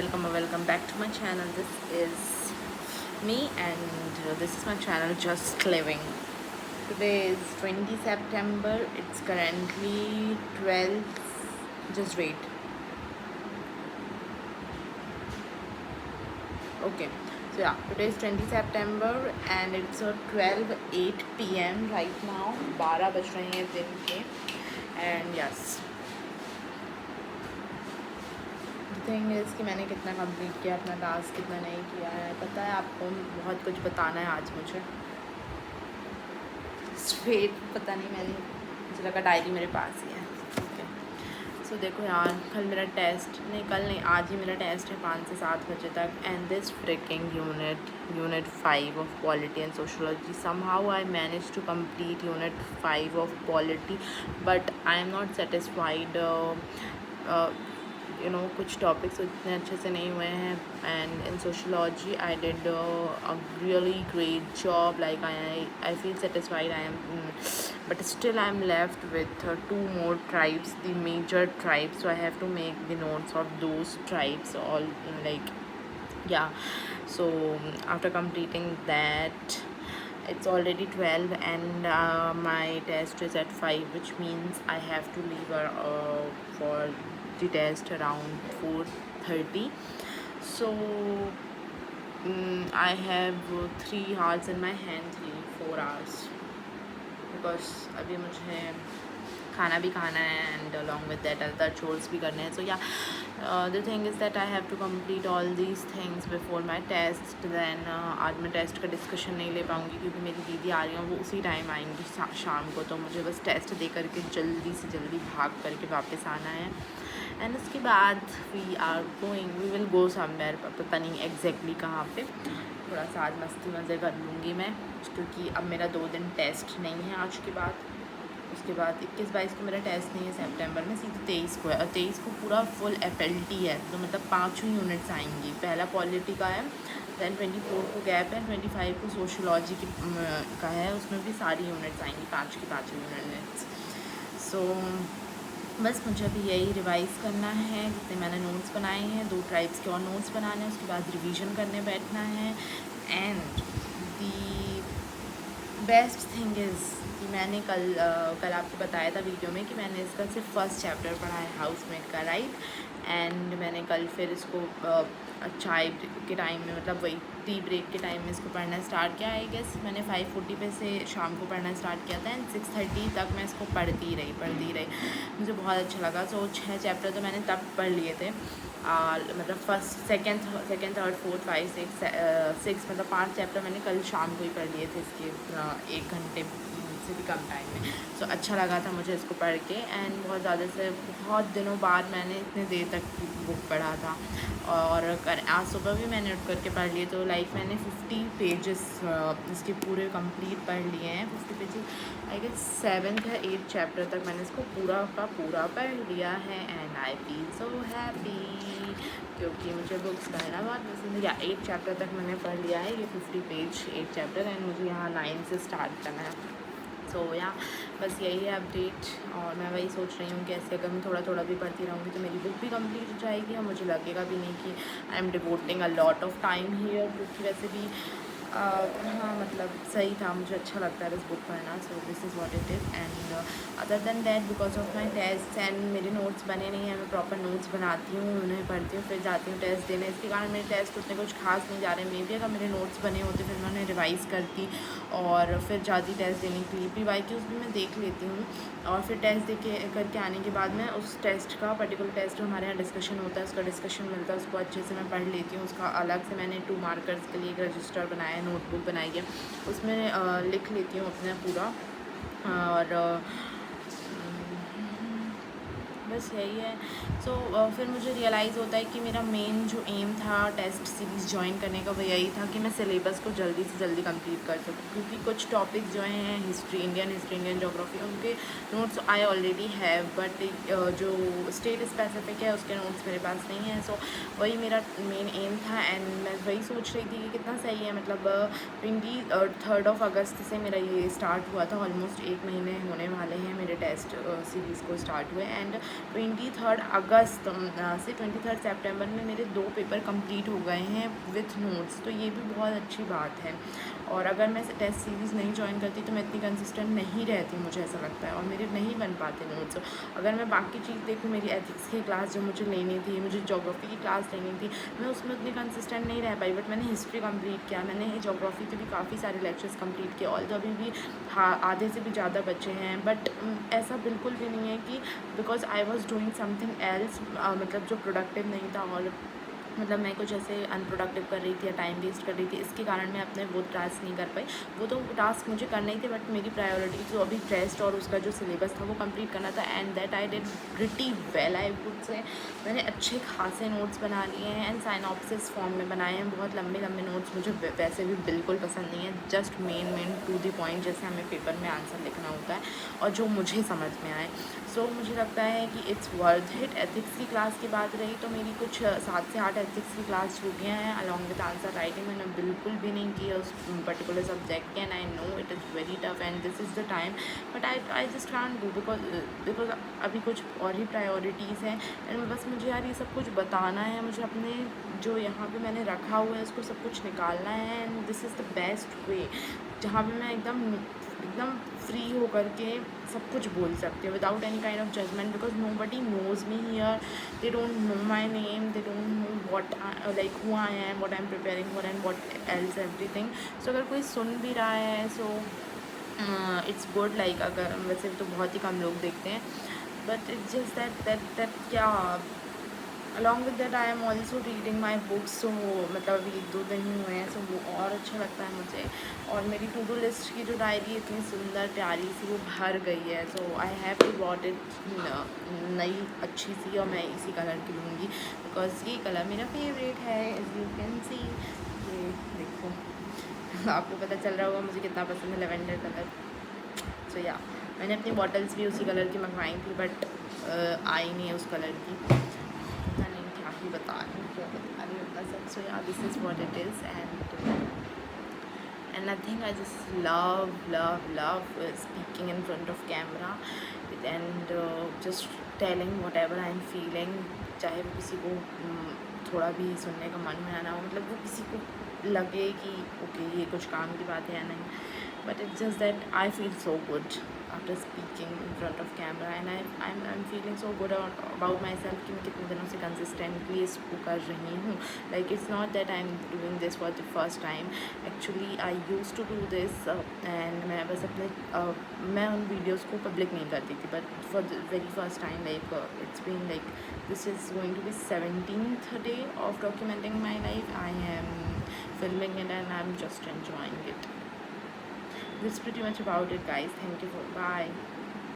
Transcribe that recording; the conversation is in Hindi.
welcome or welcome back to my channel. This is me and this is my channel Just Living. Today is 20 September. It's currently 12. Just wait. Okay. So yeah, today is 20 September and it's 12:08 p.m. right now. 12 बज रहे हैं दिन के. And yes, थिंग इज़ कि मैंने कितना कंप्लीट किया अपना टास्क, कितना नहीं किया है. पता है आपको बहुत कुछ बताना है आज मुझे. स्ट्रेट पता नहीं, मुझे लगा डायरी मेरे पास ही है. ओके. सो देखो यार, कल मेरा टेस्ट नहीं, आज ही मेरा टेस्ट है 5 से 7 बजे तक. And this freaking unit 5 of polity and sociology. Somehow I manage to complete unit 5 of polity, but I am not satisfied. कुछ टॉपिक्स उतने अच्छे से नहीं हुए हैं. And in sociology I did a really great job. Like I feel satisfied. I am but still I'm left with 2 more tribes, the major tribes, so I have to make the notes of those tribes all like yeah. So after completing that, it's already 12 and my test is at 5, which means I have to leave for the test around 4:30. So I have 3 hours in my hand, 4 hours, because अभी मुझे खाना भी खाना है and along with that other chores भी करने हैं. So yeah the thing is that I have to complete all these things before my test. Then आज मैं टेस्ट का डिस्कशन नहीं ले पाऊँगी क्योंकि मेरी दीदी आ रही हैं, वो उसी टाइम आएंगी शाम को. तो मुझे बस टेस्ट दे करके जल्दी से जल्दी भाग करके वापस आना है. एंड उसके बाद वी विल गो समवेयर. पता नहीं एग्जैक्टली कहाँ पे. थोड़ा सा आज मस्ती मज़े कर लूँगी मैं, क्योंकि अब मेरा 2 दिन टेस्ट नहीं है आज के बाद. उसके बाद 21-22 को मेरा टेस्ट नहीं है सितंबर में, सीधे 23 को है. और 23 को पूरा फुल FLT है, तो मतलब 5 यूनिट्स आएंगी. पहला पॉलिटी का है, दैन 24 को गैप है, 25 को सोशोलॉजी का है. उसमें भी सारी यूनिट्स आएंगी, 5 की 5 यूनिट्स. सो बस मुझे अभी यही रिवाइज़ करना है जितने मैंने नोट्स बनाए हैं. 2 ट्राइब्स के और नोट्स बनाने हैं. उसके बाद रिवीजन करने बैठना है. And the best thing is कि मैंने कल आपको बताया था वीडियो में कि मैंने इसका सिर्फ फर्स्ट चैप्टर पढ़ा है, हाउसमेट का, राइट. एंड मैंने कल फिर इसको चाय के टाइम में, मतलब वही टी ब्रेक के टाइम में इसको पढ़ना स्टार्ट किया. आई गेस मैंने 5:40 पे से शाम को पढ़ना स्टार्ट किया था. एंड 6:30 तक मैं इसको पढ़ती रही. मुझे बहुत अच्छा लगा. सो 6 चैप्टर तो मैंने तब पढ़ लिए थे. मतलब फर्स्ट सेकंड थर्ड फोर्थ 5 6 मतलब 5 चैप्टर मैंने कल शाम को ही पढ़ लिए थे इसके 1 घंटे से भी कम टाइम में. सो अच्छा लगा था मुझे इसको पढ़ के. एंड बहुत दिनों बाद मैंने इतने देर तक बुक पढ़ा था. और आज सुबह भी मैंने उठ करके पढ़ लिए. तो लाइक मैंने 50 पेजेस इसके पूरे कंप्लीट पढ़ लिए हैं. 50 पेजेस आई गेस 7th या 8th चैप्टर तक मैंने इसको पूरा का पूरा पढ़ लिया है. And I feel so happy क्योंकि मुझे बुक्स पढ़ना बहुत पसंद है. या 8 चैप्टर तक मैंने पढ़ लिया है, ये 50 पेज 8 चैप्टर. एंड मुझे यहाँ 9 से स्टार्ट करना है. सो या बस यही है अपडेट. और मैं वही सोच रही हूँ कि ऐसे अगर मैं थोड़ा थोड़ा भी पढ़ती रहूँगी तो मेरी बुक भी कंप्लीट हो जाएगी. और मुझे लगेगा भी नहीं कि I am devoting a lot of time here, क्योंकि वैसे भी हाँ मतलब सही था, मुझे अच्छा लगता है बस बुक पढ़ना. So this is what it is. And other than that because of my test and मेरे नोट्स बने नहीं हैं, मैं प्रॉपर नोट्स बनाती हूँ, उन्हें पढ़ती हूँ, फिर जाती हूँ टेस्ट देने. इसके कारण मेरे टेस्ट उतने कुछ खास नहीं जा रहे. मे बी अगर मेरे नोट्स बने होते फिर मैं उन्हें रिवाइज़ करती और फिर जाती टेस्ट देने के लिए. PYQs भी मैं देख लेती हूँ और फिर टेस्ट दे के करके आने के बाद मैं उस टेस्ट का पर्टिकुलर टेस्ट जो हमारे यहाँ डिस्कशन होता है उसका डिस्कशन मिलता है, उसको अच्छे से मैं पढ़ लेती हूँ. उसका अलग से मैंने 2 मार्कर्स के लिए एक रजिस्टर बनाया है, नोटबुक बनाई है, उसमें लिख लेती हूँ अपना पूरा. और बस यही है. सो फिर मुझे रियलाइज़ होता है कि मेरा मेन जो एम था टेस्ट सीरीज़ ज्वाइन करने का वो यही था कि मैं सिलेबस को जल्दी से जल्दी कंप्लीट कर सकूँ. क्योंकि कुछ टॉपिक्स जो हैं हिस्ट्री, इंडियन जोग्राफी, उनके notes I already have, but जो स्टेट स्पेसिफिक है उसके नोट्स मेरे पास नहीं है. सो वही मेरा मेन एम था. एंड मैं वही सोच रही थी कि कितना सही है. मतलब 23 अगस्त से मेरा ये स्टार्ट हुआ था. ऑलमोस्ट 1 महीने होने वाले हैं मेरे टेस्ट सीरीज़ को स्टार्ट हुए. एंड 23 अगस्त से 23 सितंबर में मेरे 2 पेपर कंप्लीट हो गए हैं विथ नोट्स, तो ये भी बहुत अच्छी बात है। और अगर मैं टेस्ट सीरीज़ नहीं ज्वाइन करती तो मैं इतनी कंसिस्टेंट नहीं रहती, मुझे ऐसा लगता है, और मेरे नहीं बन पाते नोट्स। अगर मैं बाकी चीज़ देखूँ, मेरी एथिक्स की क्लास जो मुझे लेनी थी, मुझे जोग्राफी की क्लास लेनी थी, मैं उसमें उतनी कंसिस्टेंट नहीं रह पाई। बट मैंने हिस्ट्री कंप्लीट किया, मैंने जोग्राफी के भी काफ़ी सारे लेक्चर्स कंप्लीट किए, और तो अभी भी हाँ आधे से भी ज़्यादा बचे हैं। बट ऐसा बिल्कुल भी नहीं है कि because I was doing something else, मतलब जो प्रोडक्टिव नहीं था, और मतलब मैं कुछ ऐसे अनप्रोडक्टिव कर रही थी या टाइम वेस्ट कर रही थी, इसके कारण मैं अपने वो टास्क नहीं कर पाई। वो तो टास्क मुझे करना ही थे, बट मेरी प्रायोरिटी जो अभी टेस्ट और उसका जो सिलेबस था वो कंप्लीट करना था, and that I did pretty well I would say. मैंने अच्छे खासे नोट्स बना लिए हैं एंड साइनॉप्सिस फॉर्म में बनाए हैं। बहुत लंबे लंबे नोट्स मुझे वैसे भी बिल्कुल पसंद नहीं है, just main to the point, जैसे हमें पेपर में आंसर लिखना होता है और जो मुझे समझ में आए। सो मुझे लगता है कि इट्स वर्थ इट। एथिक्स की क्लास की बात रही तो मेरी कुछ 7 से 8 एथिक्स की क्लास छूटियाँ हैं, अलॉन्ग विद आंसर राइटिंग मैंने बिल्कुल भी नहीं की है उस पर्टिकुलर सब्जेक्ट के, and I know it is very tough and this is the time, but I just can't do because अभी कुछ और ही प्रायोरिटीज़ हैं। एंड बस मुझे यार ये सब कुछ बताना है, मुझे अपने जो यहाँ पे मैंने रखा हुआ है उसको सब कुछ निकालना है, and this is the best way जहाँ पे मैं एकदम एकदम फ्री होकर के सब कुछ बोल सकती हूँ without any kind of judgment, because nobody knows me here, they don't know my name, they don't know what like who I am, what I am preparing for and what else everything. So अगर कोई सुन भी रहा है सो इट्स गुड, लाइक अगर वैसे तो बहुत ही कम लोग देखते हैं, बट इट्स जस्ट दैट क्या along with that I am also reading my books. So मतलब अभी 1-2 दिन ही हुए हैं, सो वो और अच्छा लगता है मुझे। और मेरी टू डू लिस्ट की जो डायरी इतनी सुंदर प्यारी सी वो भर गई है, so I have to bought it नई अच्छी सी, और मैं इसी कलर की लूँगी बिकॉज ये कलर मेरा फेवरेट है, एज यू कैन सी। ये देखो आपको पता चल रहा होगा मुझे कितना पसंद है लेवेंडर कलर। सो या मैंने अपनी बॉटल्स भी उसी कलर की मंगवाई थी, बट आई नहीं है उस कलर की, पता नहीं क्या ही बता रही हूँ, क्या बता रही हूँ अपना सब। सो या this is what it is, and nothing, I just love speaking in front of camera and just telling whatever I'm feeling, चाहे वो किसी को थोड़ा भी सुनने का मन में आना हो, मतलब वो किसी को लगे कि ओके ये कुछ काम की बात है या नहीं, but it's just that I feel so good after speaking in front of camera, and I'm feeling so good about myself कि मैं कितने दिनों से consistently इसको कर रही हूँ। Like it's not that I'm doing this for the first time, actually I used to do this and मैं बस अपने मैं उन वीडियोज़ को पब्लिक नहीं करती थी, but for the very first time, like it's been like this is going to be 17th day of documenting my life. I am filming it and I'm just enjoying it. That's pretty much about it, guys. Thank you for bye.